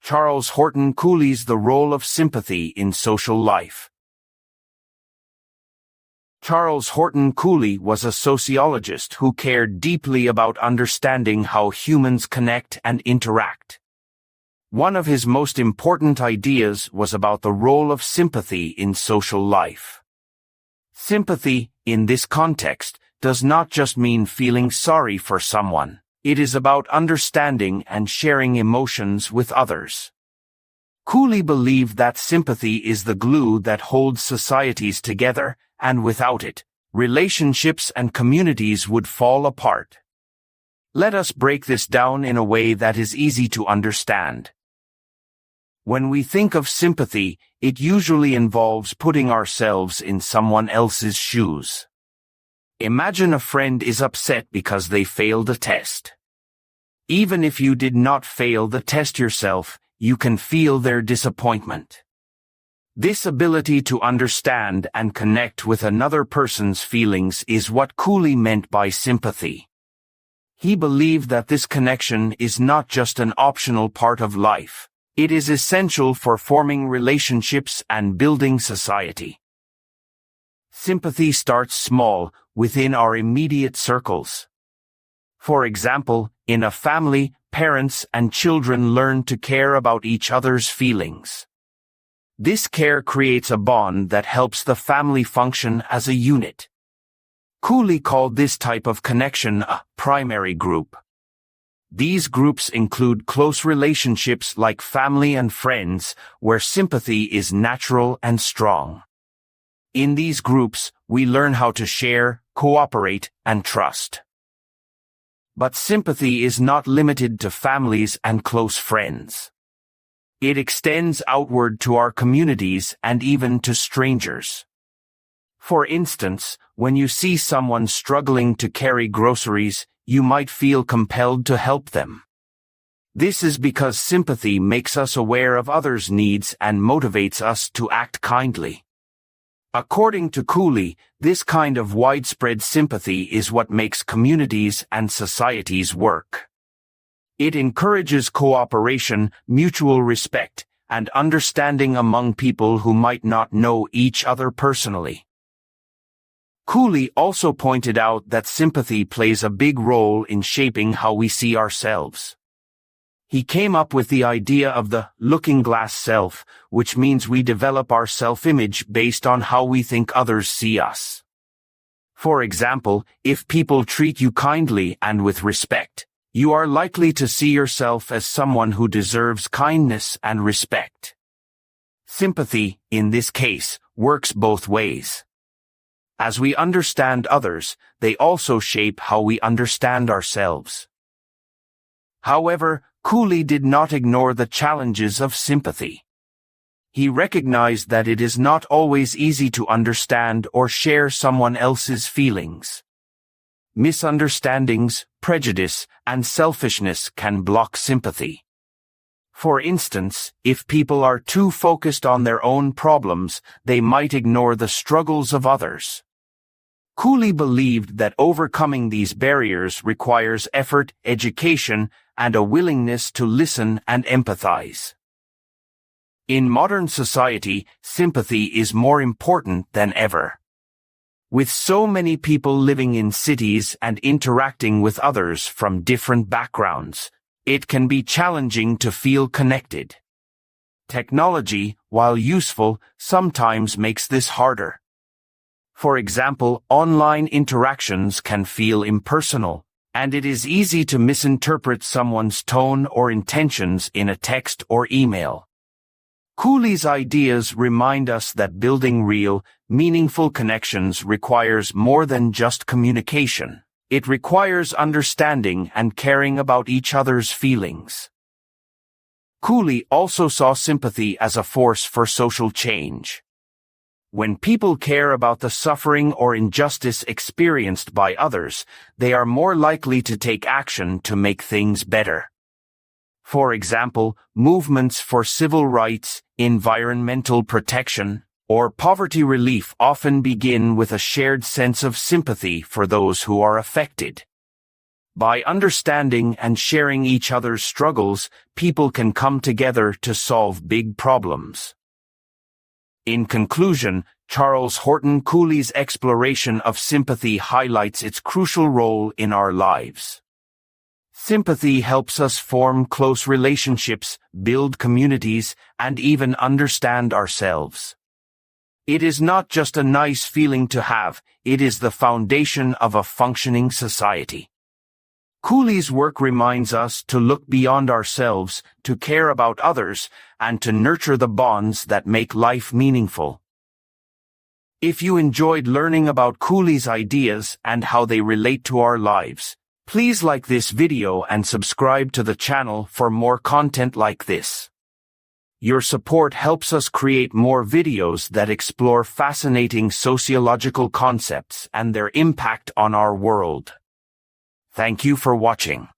Charles Horton Cooley's The Role of Sympathy in Social Life. Charles Horton Cooley was a sociologist who cared deeply about understanding how humans connect and interact. One of his most important ideas was about the role of sympathy in social life. Sympathy, in this context, does not just mean feeling sorry for someone. It is about understanding and sharing emotions with others. Cooley believed that sympathy is the glue that holds societies together, and without it, relationships and communities would fall apart. Let us break this down in a way that is easy to understand. When we think of sympathy, it usually involves putting ourselves in someone else's shoes. Imagine a friend is upset because they failed a test. Even if you did not fail the test yourself, you can feel their disappointment. This ability to understand and connect with another person's feelings is what Cooley meant by sympathy. He believed that this connection is not just an optional part of life. It is essential for forming relationships and building society. Sympathy starts small, within our immediate circles. For example, in a family, parents and children learn to care about each other's feelings. This care creates a bond that helps the family function as a unit. Cooley called this type of connection a primary group. These groups include close relationships like family and friends, where sympathy is natural and strong. In these groups, we learn how to share, cooperate, and trust. But sympathy is not limited to families and close friends. It extends outward to our communities and even to strangers. For instance, when you see someone struggling to carry groceries, you might feel compelled to help them. This is because sympathy makes us aware of others' needs and motivates us to act kindly. According to Cooley, this kind of widespread sympathy is what makes communities and societies work. It encourages cooperation, mutual respect, and understanding among people who might not know each other personally. Cooley also pointed out that sympathy plays a big role in shaping how we see ourselves. He came up with the idea of the looking glass self, which means we develop our self-image based on how we think others see us. For example, if people treat you kindly and with respect, you are likely to see yourself as someone who deserves kindness and respect. Sympathy, in this case, works both ways. As we understand others, they also shape how we understand ourselves. However, Cooley did not ignore the challenges of sympathy. He recognized that it is not always easy to understand or share someone else's feelings. Misunderstandings, prejudice, and selfishness can block sympathy. For instance, if people are too focused on their own problems, they might ignore the struggles of others. Cooley believed that overcoming these barriers requires effort, education, and a willingness to listen and empathize. In modern society, sympathy is more important than ever. With so many people living in cities and interacting with others from different backgrounds, it can be challenging to feel connected. Technology, while useful, sometimes makes this harder. For example, online interactions can feel impersonal, and it is easy to misinterpret someone's tone or intentions in a text or email. Cooley's ideas remind us that building real, meaningful connections requires more than just communication. It requires understanding and caring about each other's feelings. Cooley also saw sympathy as a force for social change. When people care about the suffering or injustice experienced by others, they are more likely to take action to make things better. For example, movements for civil rights, environmental protection, or poverty relief often begin with a shared sense of sympathy for those who are affected. By understanding and sharing each other's struggles, people can come together to solve big problems. In conclusion, Charles Horton Cooley's exploration of sympathy highlights its crucial role in our lives. Sympathy helps us form close relationships, build communities, and even understand ourselves. It is not just a nice feeling to have, it is the foundation of a functioning society. Cooley's work reminds us to look beyond ourselves, to care about others, and to nurture the bonds that make life meaningful. If you enjoyed learning about Cooley's ideas and how they relate to our lives, please like this video and subscribe to the channel for more content like this. Your support helps us create more videos that explore fascinating sociological concepts and their impact on our world. Thank you for watching.